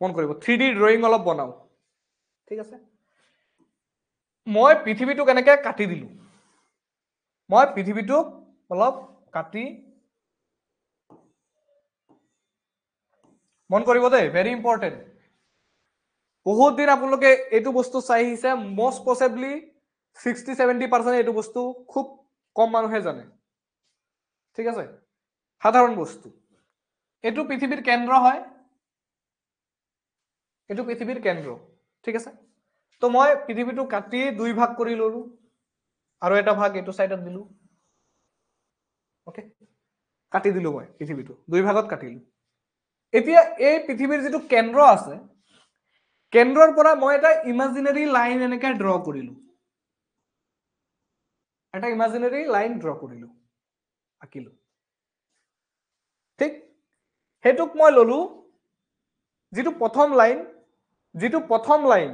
মন কৰিব 3D drawing অলপ বনাও ঠিক আছে মই পৃথিৱীটো কেনেকৈ কাটি দিলো মই পৃথিৱীটো অলপ কাটি মন কৰিব দেই ভেৰি ইম্পৰ্টেণ্ট বহুত দিন আপোনালোকে এইটো বস্তু চাই আহিছে most possibly 60-70% এইটো বস্তু খুব কম মানুহে জানে ঠিক আছে সাধাৰণ বস্তু এইটো পৃথিৱীৰ কেন্দ্ৰ হয় এইটো পৃথিৱীৰ কেন্দ্ৰ ঠিক আছে তো মই পৃথিৱীটো কাটি দুই ভাগ কৰি ললো আৰু এটা ভাগ এইটো সাইডত দিলো ওকে কাটি দিলো মই পৃথিৱীটো দুই ভাগত কাটিলো এতিয়া এই পৃথিৱীৰ যেটো কেন্দ্ৰ আছে কেন্দ্ৰৰ পৰা মই এটা ইমাজিনাৰী লাইন এনেকৈ ড্ৰ কৰিলো এটা ইমাজিনাৰী লাইন ড্ৰ কৰিলো আঁকিলো ঠিক হেতুক মই ললো যেটো প্ৰথম লাইন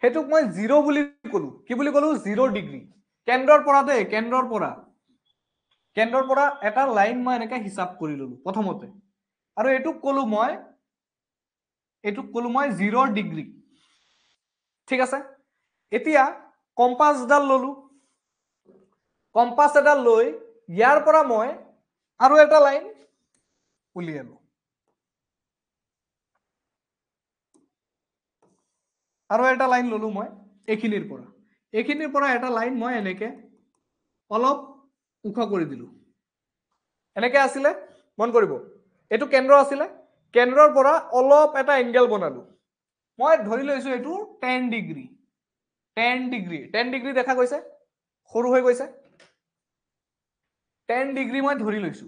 হেতুক মই 0 বুলি কলো কি বুলি কলো 0 ডিগ্ৰী কেন্দ্ৰৰ পৰা দে কেন্দ্ৰৰ পৰা এটা লাইন মই এনেকৈ হিসাব কৰি ললো প্ৰথমতে আৰু এটুক কলো মই 0 ডিগ্ৰী ঠিক আছে এতিয়া কম্পাস ডাল ললো কম্পাস এডাল লৈ ইয়াৰ পৰা মই আৰু এটা লাইন উলিয়ালো আৰু এটা লাইন ললো মই এখিনিৰ পৰা এটা লাইন মই এনেকে অলপ উখ কৰি দিলো এনেকে আছিলে মন কৰিব এটো কেন্দ্ৰ আছিলে কেন্দ্ৰৰ পৰা অলপ এটা এংগেল বনালো মই ধৰি লৈছো এটো 10 ডিগ্ৰী 10 ডিগ্ৰী দেখা গৈছে সৰু হৈ গৈছে 10 ডিগ্ৰী মই ধৰি লৈছো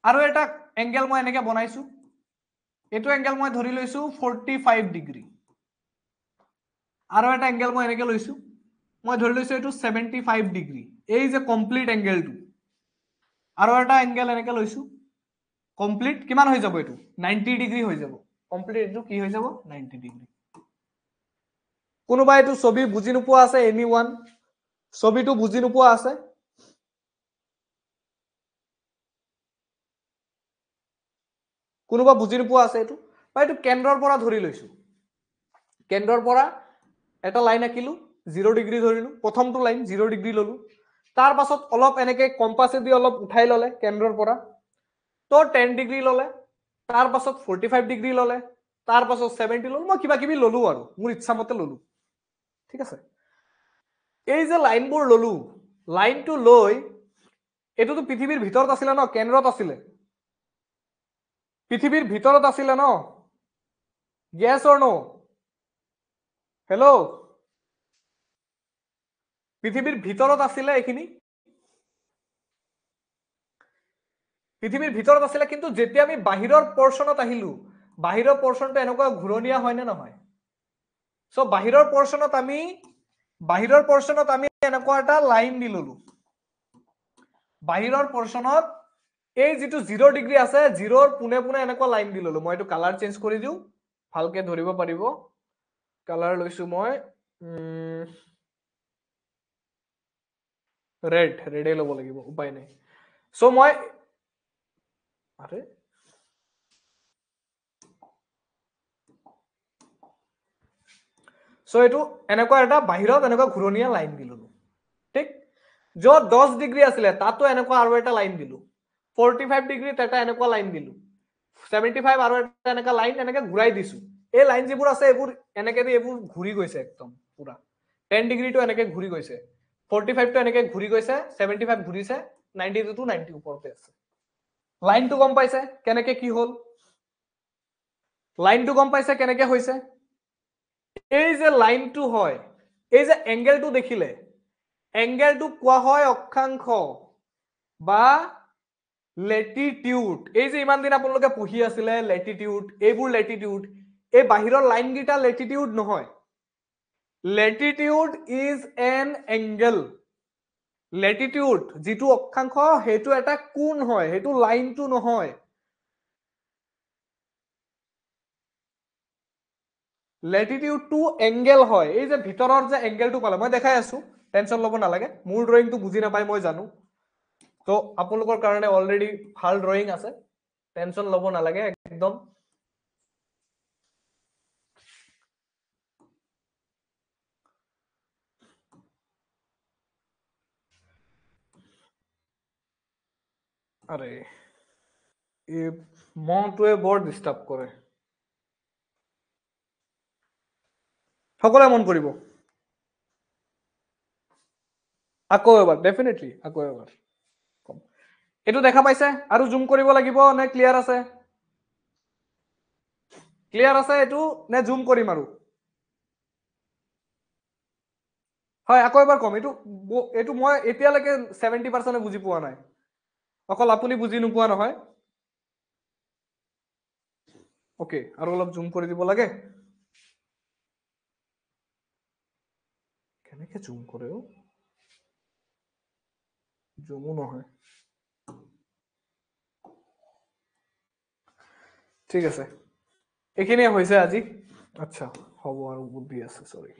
আৰু এটা এংগেল মই এনেকে বনাইছো এটো এংগেল মই ধৰি লৈছো 45 ডিগ্ৰী আৰু এটা এংগেল মই এনেকে লৈছো মই ধৰি লৈছো এটো 75 ডিগ্ৰী এই যে কমপ্লিট এংগেলটো আৰু এটা এংগেল এনেকে লৈছো কমপ্লিট কিমান হৈ যাব এটো 90 ডিগ্ৰী হৈ যাব কমপ্লিট এটো কি হৈ যাব 90 ডিগ্ৰী কোনোবা এটো ছবি বুজি নোপোৱা আছে এনিওয়ান ছবিটো বুজি নোপোৱা আছে কোনোবা বুজি নোপোৱা আছে এটো বা এটো কেন্দ্ৰৰ পৰা ধৰি লৈছো কেন্দ্ৰৰ পৰা এটা লাইন আঁকিলো 0 ডিগ্ৰী ধৰিলো প্ৰথমটো লাইন 0 ডিগ্ৰী ললো তাৰ পাছত অলপ এনেকে কম্পাসে দি অলপ উঠাই ললে কেন্দ্ৰৰ পৰা তো 10 ডিগ্ৰী ললে তাৰ পাছত 45 ডিগ্ৰী ললে তাৰ পাছত 70 ললো মই কিবা কিবি ললো আৰু মোৰ ইচ্ছা মতে ললো ঠিক আছে এই যে লাইনবোৰ ললো লাইনটো লৈ এটোটো পৃথিৱীৰ ভিতৰত আছিল ন কেন্দ্ৰত আছিল পৃথিৱীৰ ভিতৰত আছিল ন yes or no হেল্ল পৃথিৱীৰ ভিতৰত আছিল এখিনি পৃথিৱীৰ ভিতৰত আছিল কিন্তু যেতিয়া আমি বাহিৰৰ পোৰশনত আহিলো বাহিৰৰ পোৰশনটো এনেকুৱা ঘুৰণীয়া হয় নে নহয় সো বাহিৰৰ পোৰশনত আমি এনেকুৱা এটা লাইন দি ললো বাহিৰৰ পোৰশনত এই যেটো 0 ডিগ্ৰী আছে 0ৰ পুনে পুনে এনেকুৱা লাইন দি ললো মই এটো কালাৰ চেঞ্জ কৰি দিও ভালকে ধৰিব পাৰিব কালাৰ লৈছো মই ৰেডে লব লাগিব উপায় নাই সো মই আৰে সো এটো এনেকুৱা এটা বাহিৰত এনেকুৱা ঘুৰণীয়া লাইন দি ললো ঠিক যত 10 ডিগ্ৰী আছিল তাতো এনেকুৱা আৰু এটা লাইন দিলো 45 ডিগ্ৰী এটা এনেকুৱা লাইন দিলো 75 আৰু এটা এনেকুৱা লাইন এনেকে ঘুৰাই দিছো এই লাইন যিবোৰ আছে এইবোৰ এনেকে দি এইবোৰ ঘুৰি গৈছে একদম পুৰা 10 ডিগ্ৰীটো এনেকে ঘুৰি গৈছে 45 টো এনেকে ঘুৰি গৈছে 75 ঘুৰিছে 90 টু 90 ওপৰতে আছে লাইনটো গম পাইছে কেনেকে কি হল লাইনটো গম পাইছে কেনেকে হৈছে এই যে লাইনটো হয় এই যে এংগেলটো দেখিলে এংগেলটো কোৱা হয় অক্ষাংশ বা লেটিটিউড এই যে ইমান দিন আপোনালোকে পঢ়ি আছিলে লেটিটিউড এইবোৰ লেটিটিউড এই বাহিৰৰ লাইন গিটা লেটিটিউড নহয় Latitude is an angle Latitude যেটো অক্ষাংশ হেতু এটা কোণ হয় হেতু লাইনটো নহয় লেটিটিউড টু এংগেল হয় এই যে ভিতৰৰ যে এংগেলটো পালে মই দেখাই আছো টেনশন লব নালাগে মোৰ ড্ৰয়িংটো বুজি নাপাই মই জানো তো আপোনালোকৰ কাৰণে অলৰেডি ভাল ড্ৰয়িং আছে টেনশন লব নালাগে একদম আৰে এই মহটোৱে বৰ ডিস্টাৰ্ব কৰে সকলে মন কৰিব আকৌ এবাৰ ডেফিনেটলি আকৌ এবাৰ এটো দেখা পাইছে আৰু জুম কৰিব লাগিব নে ক্লিয়াৰ আছে এটো নে জুম কৰিম আৰু হয় আকৌ এবাৰ কম এটো মই এতিয়ালৈকে 70% বুজি পোৱা নাই অকল আপুনি বুজি নোপোৱা নহয় ওকে আৰু অলপ জুম কৰি দিব লাগে কেনেকে জুম কৰে জুমো নহয় ঠিক আছে এইখিনিয়ে হৈছে আজি আচ্ছা হ'ব আৰু বুদ্ধি আছে সৰি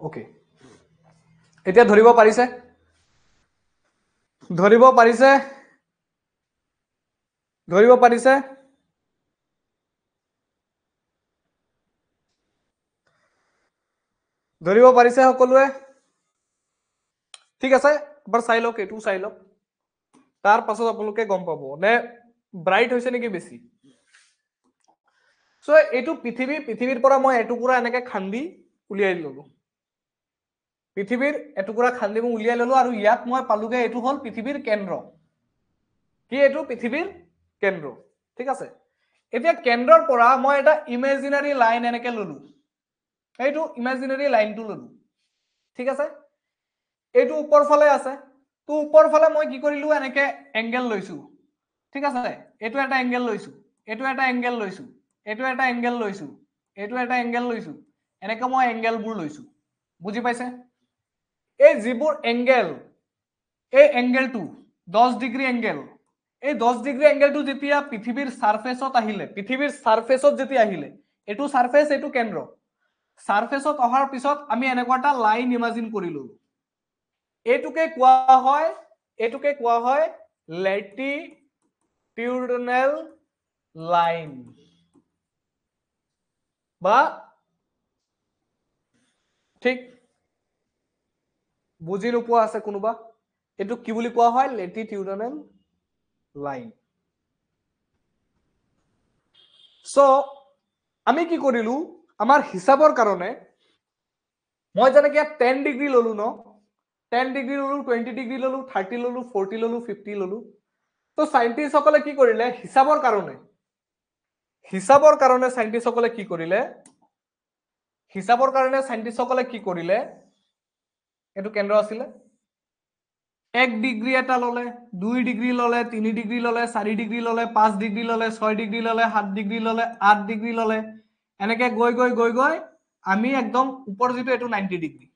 ওকে এতিয়া ধৰিব পাৰিছে ধৰিব পাৰিছে সকলোৱে ঠিক আছে এবাৰ চাই লওক এটো চাই লওক তাৰ পাছত আপোনালোকে গম পাব নে ব্ৰাইট হৈছে নেকি বেছি সো এইটো পৃথিৱীৰ পৰা মই এটুকুৰা এনেকে খান্দি উলিয়াই ললো পৃথিৱীৰ এটুকুৰা খান্দি মই উলিয়াই ললো আৰু ইয়াত মই পালুগে এটো হল পৃথিৱীৰ কেন্দ্ৰ কি এটো পৃথিৱীৰ কেন্দ্ৰ ঠিক আছে এতিয়া কেন্দ্ৰৰ পৰা মই এটা ইমেজিনাৰী লাইন এনেকে ললো এইটো ইমেজিনাৰী লাইনটো ললো ঠিক আছে এইটো ওপৰ ফালে আছে তো ওপৰ ফালে মই কি কৰিলো এনেকে এংগেল লৈছো ঠিক আছে এইটো এটা এংগেল লৈছো এইটো এটা এংগেল লৈছো এইটো এটা এংগেল লৈছো এইটো এটা এংগেল লৈছো এনেকে মই এংগেলবোৰ লৈছো বুজি পাইছে এই যিবোৰ এংগেল এই এংগেলটো 10 ডিগ্ৰী এংগেল এই 10 ডিগ্ৰী এংগেলটো যেতিয়া পৃথিৱীৰ সাৰফেসত যেতিয়া আহিলে এটো সাৰফেস এটো কেন্দ্ৰ সাৰফেসত অহাৰ পিছত আমি এনেকুৱা এটা লাইন ইমাজিন কৰিলো এটুকে কোৱা হয় ল্যাটিটিউডিনেল লাইন বা ঠিক বুজি নোপোৱা আছে কোনোবা এটো কি বুলি কোৱা হয় ল্যাটিটিউডিনেল লাইন সো আমি কি কৰিলো আমাৰ হিসাবৰ কাৰণে মই যেনেকে 10 ডিগ্ৰী ললো ন 10 ডিগ্ৰী ললো 20 ডিগ্ৰী ললো 30 ললো 40 ললো 50 ললো তো সাইন্টিস্ট সকলে কি কৰিলে হিসাবৰ কাৰণে সাইন্টিস্ট সকলে কি কৰিলে এটো কেন্দ্ৰ আছিলে 1 ডিগ্ৰী এটা ললে 2 ডিগ্ৰী ললে 3 ডিগ্ৰী ললে 4 ডিগ্ৰী ললে 5 ডিগ্ৰী ললে 6 ডিগ্ৰী ললে 7 ডিগ্ৰী ললে 8 ডিগ্ৰী ললে এনেকে গৈ আমি একদম ওপৰ যেটো এটো 90 ডিগ্ৰী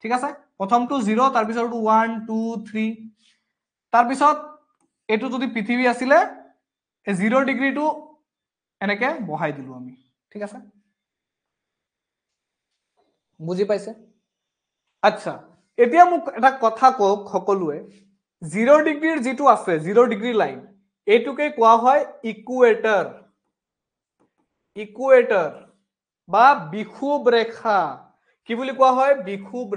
ঠিক আছে প্ৰথমটো 0 তাৰ পিছৰটো 1 2 3 তাৰ পিছত এটো যদি পৃথিৱী আছিলে 0 ডিগ্ৰীটো এনেকে বহাই দিলো আমি ঠিক আছে বুজি পাইছে আচ্ছা এতিয়া মোক এটা কথা কক সকলোৱে 0 ডিগ্ৰীৰ যেটো আছে 0 ডিগ্ৰী লাইন এটুকে কোৱা হয় ইকুৱেটৰ বা বিষুৱ ৰেখা কি বুলি কোৱা হয় বিষুৱ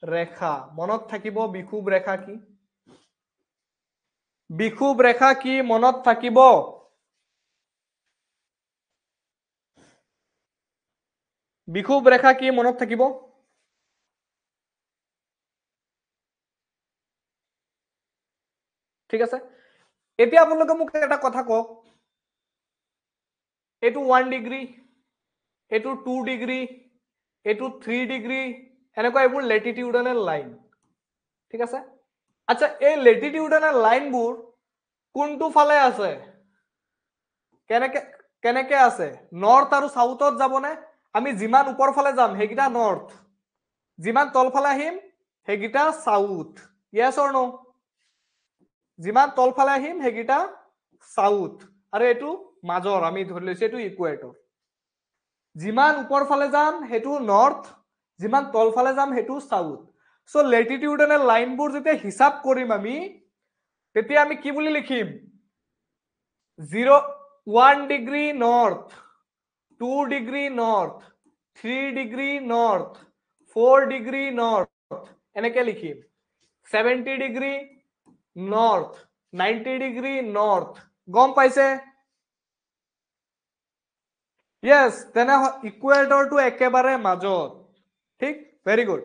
ৰেখা মনত থাকিব বিষুৱ ৰেখা কি মনত থাকিব বিষুৱ ৰেখা কি মনত থাকিব ঠিক আছে এতিয়া আপোনালোকে মোক এটা কথা কক এটো 1 ডিগ্ৰী এটো 2 ডিগ্ৰী এটো 3 ডিগ্ৰী এনেকুৱা এইবোৰ ল্যাটিটিউডিনেল লাইন ঠিক আছে আচ্ছা এই ল্যাটিটিউডিনেল লাইনবোৰ কোনটো ফালে আছে কেনেকে আছে নৰ্থ আৰু সাউথত যাবনে আমি যিমান ওপৰ ফালে যাম হেগিটা নৰ্থ যিমান তল ফালে আহিম হেগিটা সাউথ yes or no যিমান তল ফালে আহিম হেগিটা সাউথ আৰু এটো মাজৰ আমি ধৰি লৈছো এটো ইকুৱেটৰ যিমান ওপৰ ফালে যাম হেতু নৰ্থ যিমান তল ফালে যাম হেতু সাউথ সো ল্যাটিটিউডিনেল লাইনবোৰ যেতিয়া হিসাব কৰিম আমি তেতিয়া আমি কি বুলি লিখিম 1 degree north 2 degree north, 3 degree north, 4 degree north, এনেকে লিখিম 70 degree north, 90 degree north, গম পাইছে? Yes, তেনে ইকুৱেটৰটো একেবাৰে মাজত, ঠিক? Very good.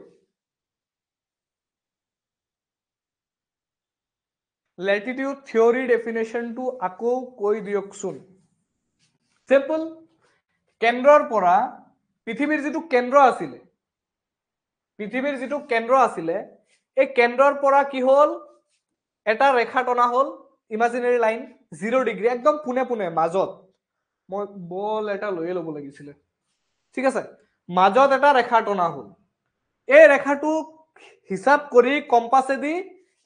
লেটিটিউড থিয়ৰী ডেফিনেশ্যনটো আকৌ কৈ দিয়কচোন। সিম্পল, কেন্দ্ৰৰ পৰা পৃথিৱীৰ যিটো কেন্দ্ৰ আছিলে, এই কেন্দ্ৰৰ পৰা কি হল, এটা ৰেখা টনা হল, ইমাজিনাৰী লাইন 0 ডিগ্ৰী, একদম পোনে পোনে মাজত। মই বল এটা লৈয়ে ল'ব লাগিছিলে, ঠিক আছে? মাজত এটা ৰেখা টনা হল। এই ৰেখাটো হিচাপ কৰি কম্পাছেদি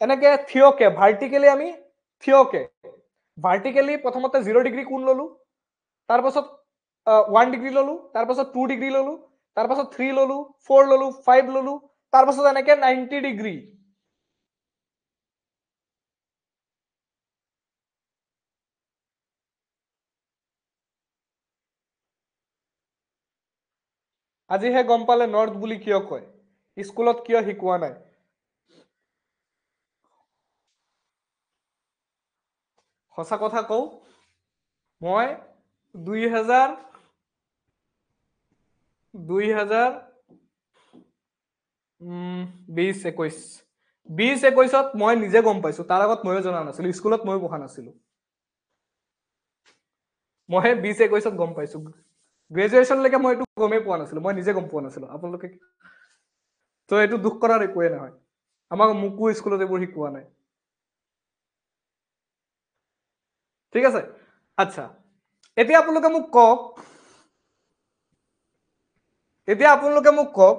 এনেকে থিয়কে, ভাৰ্টিকেলি আমি থিয়কে, ভাৰ্টিকেলি প্ৰথমতে 0 ডিগ্ৰী কোণ ললো, তাৰপাছত 1 ডিগ্ৰী ললো, তাৰপাছত 2 ডিগ্ৰী ললো, তাৰপাছত 3 ললো, 4 ললো, 5 ললো, তাৰপাছত এনেকে 90 ডিগ্ৰী। আজিহে গম পালে নৰ্থ বুলি কিয় কয়, স্কুলত কিয় শিকোৱা নাই। সঁচা কথা কওঁ, মই 2020-21 মই নিজে গম পাইছো, তাৰ আগত ময়ো জনা নাছিলো, স্কুলত ময়ো পঢ়া নাছিলো। মই 2021 গম পাইছো, গ্ৰেজুৱেশ্যনলৈকে মই এইটো গমেই পোৱা নাছিলো, মই নিজে গম পোৱা নাছিলো। আপোনালোকে তো এইটো দুখ কৰাৰ একোৱে নহয়, মোকো স্কুলত এইবোৰ শিকোৱা নাই, ঠিক আছে? আচ্ছা, এতিয়া আপোনালোকে মোক কওক,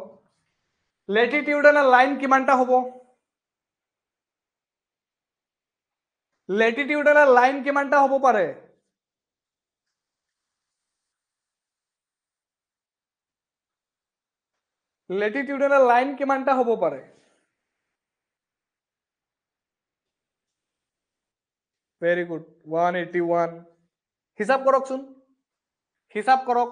লেটিটিউডাল লাইন কিমানটা হ'ব? লেটিটিউডাল লাইন কিমানটা হ'ব পাৰে? লেটিটিউডাল লাইন কিমানটা হ'ব পাৰে? Very good, 181। হিচাপ কৰকচোন, হিচাপ কৰক।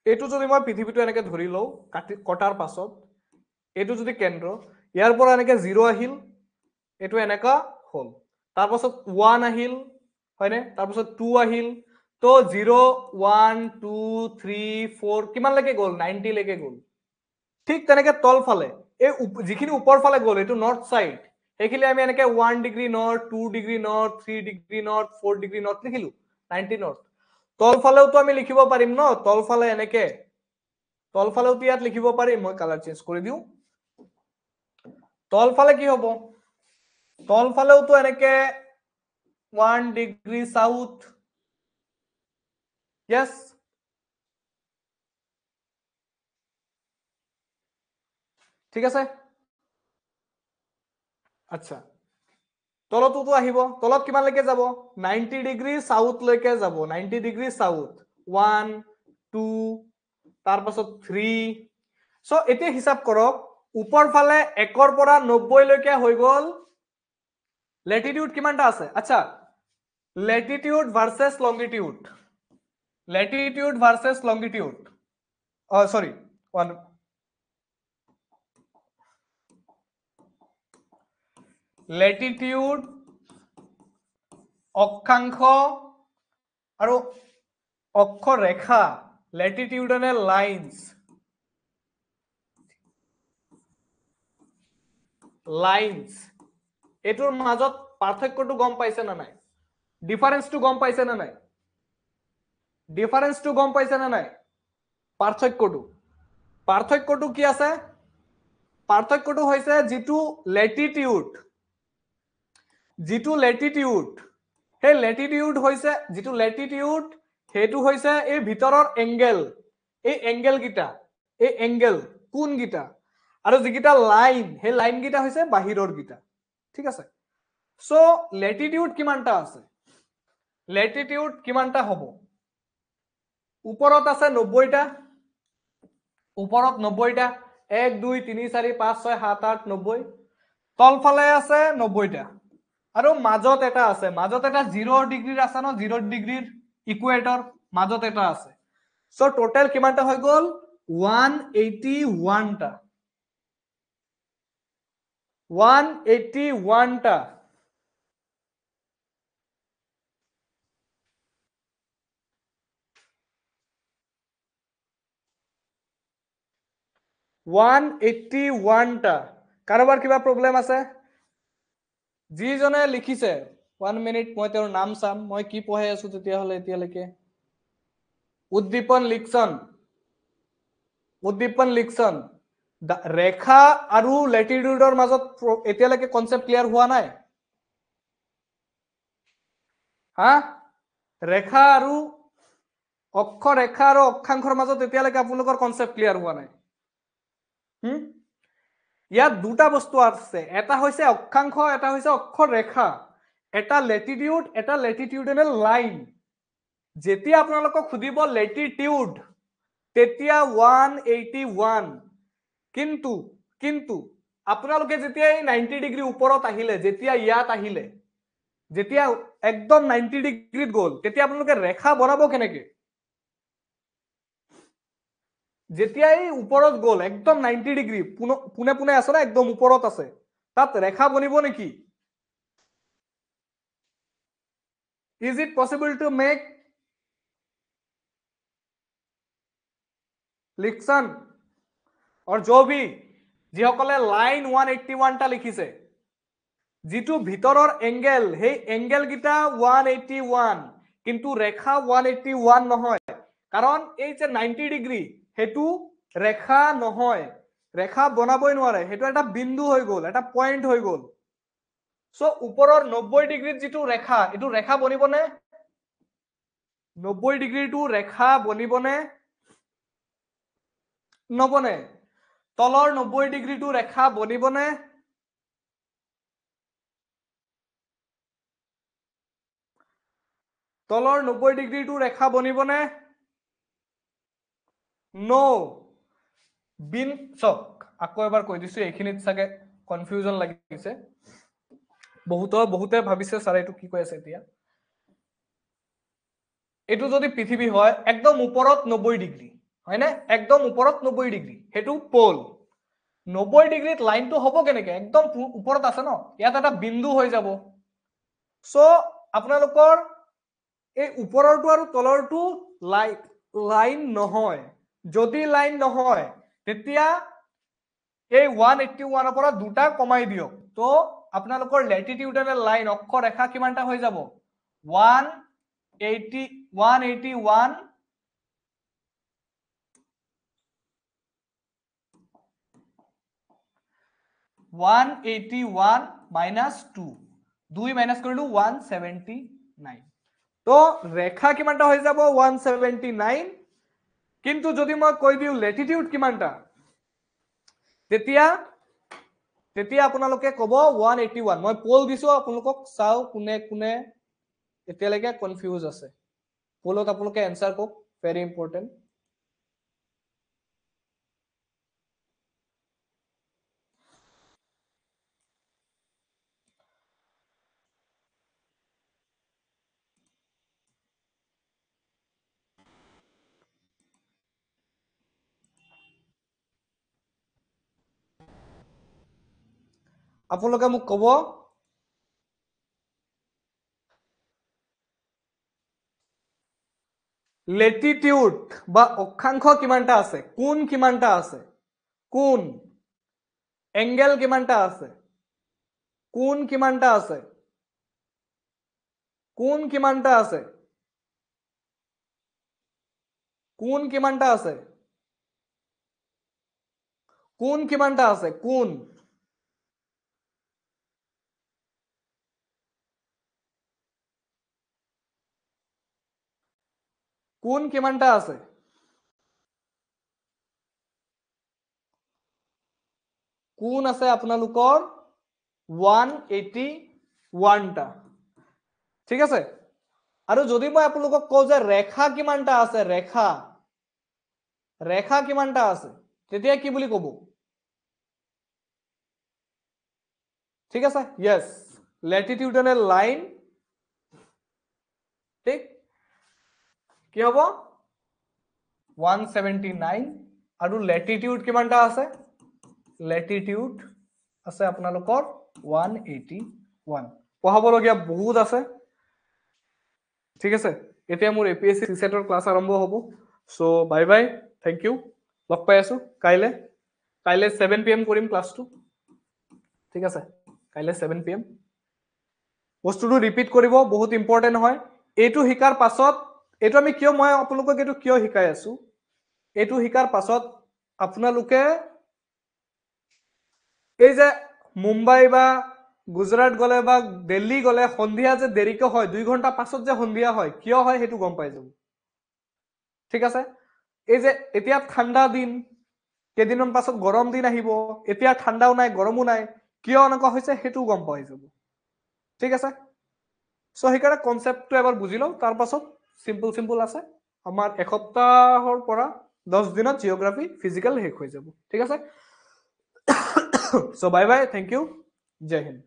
এইটো যদি মই পৃথিৱীটো এনেকে ধৰি লওঁ, কটাৰ পাছত এইটো যদি কেন্দ্ৰ, ইয়াৰ পৰা এনেকে 0 আহিল, এইটো এনেকা হল, তাৰপাছত 1 আহিল, হয়নে? তাৰপাছত 2 আহিল, তো 0 1 2 3 4 কিমানলৈকে গ'ল? 90 লৈকে গ'ল। ঠিক তেনেকে তলফালে এই যিখিনি ওপৰ ফালে গ'ল, এইটো নৰ্থ সাইড, সেইখিনি আমি এনেকে 1 degree north, 2 degree north, 3 degree north, 4 degree north লিখিলো, 90 নৰ্থ। তলফালেওতো আমি লিখিব পাৰিম ন, তলফালে এনেকে, তলফালেও ইয়াত লিখিব পাৰিম। মই কালাৰ চেঞ্জ কৰি দিওঁ। তলফালে কি হ'ব? তলফালেওতো এনেকে 1 ডিগ্ৰী সাউথ, yes, ঠিক আছে? আচ্ছা, তলতোতো আহিব, তলত কিমানলৈকে যাব? 90 ডিগ্ৰী সাউথ লৈকে যাব, 90 ডিগ্ৰী সাউথ, 1 2 তাৰপাছত 3। সো এতিয়া হিচাপ কৰক, ওপৰ ফালে 1 পৰা 90 লৈকে হৈ গ'ল, লেটিটিউড কিমানটা আছে? আচ্ছা, লেটিটিউড ভাৰ্সেস লংগিটিউড, লেটিটিউড ভাৰ্সেস লংগিটিউড, সৰি, লেটিটিউড অক্ষাংশ আৰু অক্ষৰেখা, লেটিটিউডাল লাইন্স, এটোৰ মাজত পাৰ্থক্যটো গম পাইছে না নাই? ডিফাৰেন্সটো গম পাইছে না নাই? ডিফাৰেন্সটো গম পাইছে না নাই? পাৰ্থক্যটো কি আছে? পাৰ্থক্যটো হৈছে যিটো লেটিটিউড, সেই লেটিটিউড হৈছে যিটো লেটিটিউড, সেইটো হৈছে এই ভিতৰৰ এংগেল, এই এংগেল গিটা, এই এংগেল কোন গিটা, আৰু যিকিটা লাইন, সেই লাইন গিটা হৈছে বাহিৰৰ গিটা, ঠিক আছে? সো লেটিটিউড কিমানটা আছে? লেটিটিউড কিমানটা হ'ব? ওপৰত আছে 90টা, ওপৰত 90টা, 1 2 3 4 5 6 7 8 90, তলফালে আছে 90টা, আৰু মাজত এটা আছে, মাজত এটা 0 ডিগ্ৰীৰ আছে ন, 0 ডিগ্ৰীৰ ইকুৱেটৰ মাজত এটা আছে। সো টোটাল কিমানটা হৈ গল 181টা, 181টা। কাৰোবাৰ কিবা প্ৰব্লেম আছে? যিজনে লিখিছে 1 মিনিট, মই তেওঁৰ নাম চাম, মই কি পঢ়াই আছো তেতিয়াহলে এতিয়ালৈকে। উদ্দীপন লিখছন, উদ্দীপন লিখছন, ৰেখা আৰু লেটিটিউডৰ মাজত এতিয়ালৈকে কনসেপ্ট ক্লিয়াৰ হোৱা নাই? হা, ৰেখা আৰু অক্ষৰেখা আৰু অক্ষাংশৰ মাজত এতিয়ালৈকে আপোনালোকৰ কনসেপ্ট ক্লিয়াৰ হোৱা নাই? ইয়াত দুটা বস্তু আছে, এটা হৈছে অক্ষাংশ, এটা হৈছে অক্ষৰেখা, এটা লেটিটিউড, এটা লেটিটিউডেনেল লাইন। যেতিয়া আপোনালোকক সুধিব লেটিটিউড তেতিয়া 181, কিন্তু কিন্তু আপোনালোকে যেতিয়া এই 90 ডিগ্ৰী ওপৰত আহিলে, যেতিয়া ইয়াত আহিলে, যেতিয়া একদম 90 ডিগ্ৰীত গ'ল, তেতিয়া আপোনালোকে ৰেখা বনাব কেনেকে? যেতিয়া এই ওপৰত গ'ল একদম 90 ডিগ্ৰী, পুনে পুনে আছে না, একদম ওপৰত আছে, তাত ৰেখা বনিব নেকি? Is it possible to make? লিখছন और जो भी যিসকলে লাইন 181টা লিখিছে, যিটো ভিতৰৰ এংগেল, সেই এংগেল গিটা 181, কিন্তু ৰেখা 181 নহয়, কাৰণ এই যে 90 ডিগ্ৰী হেতু ৰেখা নহয়, ৰেখা বনাবই নোৱাৰে, হেতু এটা বিন্দু হৈ গ'ল, এটা পইণ্ট হৈ গ'ল। সো ওপৰৰ 90 ডিগ্ৰীত যিটো ৰেখা, এটো ৰেখা বনিবনে? 90 ডিগ্ৰীটো ৰেখা বনিবনে? নবনে। তলৰ 90 ডিগ্ৰীটো ৰেখা বনিবনে? তলৰ 90 ডিগ্ৰীটো ৰেখা বনিবনে? নো। চক আকৌ এবাৰ কৈ দিছো, এইখিনিত চাগে কনফিউজন লাগিছে, বহুতে ভাবিছে ছাৰ এইটো কি কৈ আছে এতিয়া। এইটো যদি পৃথিৱী হয় একদম ওপৰত 90 ডিগ্ৰী, হয় না, একদম ওপৰত 90 ডিগ্ৰী, হেতু পোল। 90 ডিগ্ৰীত লাইনটো হ'ব কেনেকে? একদম ওপৰত আছে ন, ইয়াত এটা বিন্দু হৈ যাব। সো আপোনালোকৰ এই ওপৰৰটো আৰু তলৰটো লাইন নহয়। যদি লাইন নহয় তেতিয়া এই 181ৰ পৰা দুটা কমাই দিয়ক, তো আপোনালোকৰ লেটিটিউডেনেল লাইন অক্ষৰেখা কিমানটা হৈ যাব? 181 মাইনাছ 2, 2 মাইনাছ কৰিলো 179, তো ৰেখা কিমানটা হৈ যাব? 179। কিন্তু যদি মই কৈ দিওঁ লেটিটিউড কিমানটা, তেতিয়া আপোনালোকে কব 181। মই পোল দিছো, আপোনালোকক চাও কোনে কোনে এতিয়ালৈকে কনফিউজ আছে। পোলত আপোনালোকে এনসাৰ কওক, ভেৰি ইম্পৰ্টেণ্ট। আপোনালোকে মোক কব লেটিটিউড বা অক্ষাংশ কিমানটা আছে, কোণ কিমানটা আছে, কোণ এংগেল কিমানটা আছে, কোণ কিমানটা আছে, কোণ কিমানটা আছে, কোণ কিমানটা আছে, কোণ কিমানটা আছে, কোণ কোণ কিমানটা আছে? কোণ আছে আপোনালোকৰ 181টা, ঠিক আছে। আৰু যদি মই আপোনালোকক কওঁ যে ৰেখা কিমানটা আছে ৰেখা ৰেখা কিমানটা আছে তেতিয়া কি বুলি ক'ব ঠিক আছে yes latitudinal line ঠিক কি হ'ব 179 আৰু latitude কিমানটা আছে latitude আছে আপোনালোকৰ 181 পঢ়াবলগীয়া বহুত আছে ঠিক আছে এতিয়া মোৰ এপিএসসি সিসেটৰ ক্লাস আৰম্ভ হ'ব so bye bye thank you লগ পাই আছো কাইলে 7 pm কৰিম ক্লাসটো ঠিক আছে কাইলে 7 pm বস্তুটো ৰিপিট কৰিব বহুত ইম্পৰ্টেন্ট হয় এইটো হিকাৰ পাছত এইটো আমি কিয় মই আপোনালোকক এইটো কিয় হিকাই আছো এইটো হিকাৰ পাছত আপোনালোকে এই যে মুম্বাই বা গুজৰাট গলে বা দিল্লী গলে সন্ধিয়া যে দেৰিকে হয় 2 ঘন্টা পাছত যে সন্ধিয়া হয় কিয় হয় হেতু গম পাই যাব ঠিক আছে এই যে এতিয়া ঠাণ্ডা দিন কেদিনন পাছত গৰম দিন আহিব এতিয়া ঠাণ্ডাও নাই গৰমও নাই কিয় এনেকুৱা হৈছে হেতু গম পাই যাব ঠিক আছে সো হেকাৰে কনসেপ্টটো এবাৰ বুজি লও তাৰ পাছত সিম্পল আছে আমাৰ এসপ্তাহৰ পৰা 10 দিনত জিওগ্ৰাফি ফিজিক্যাল শেষ হৈ যাব ঠিক আছে so bye bye thank you Jai Hind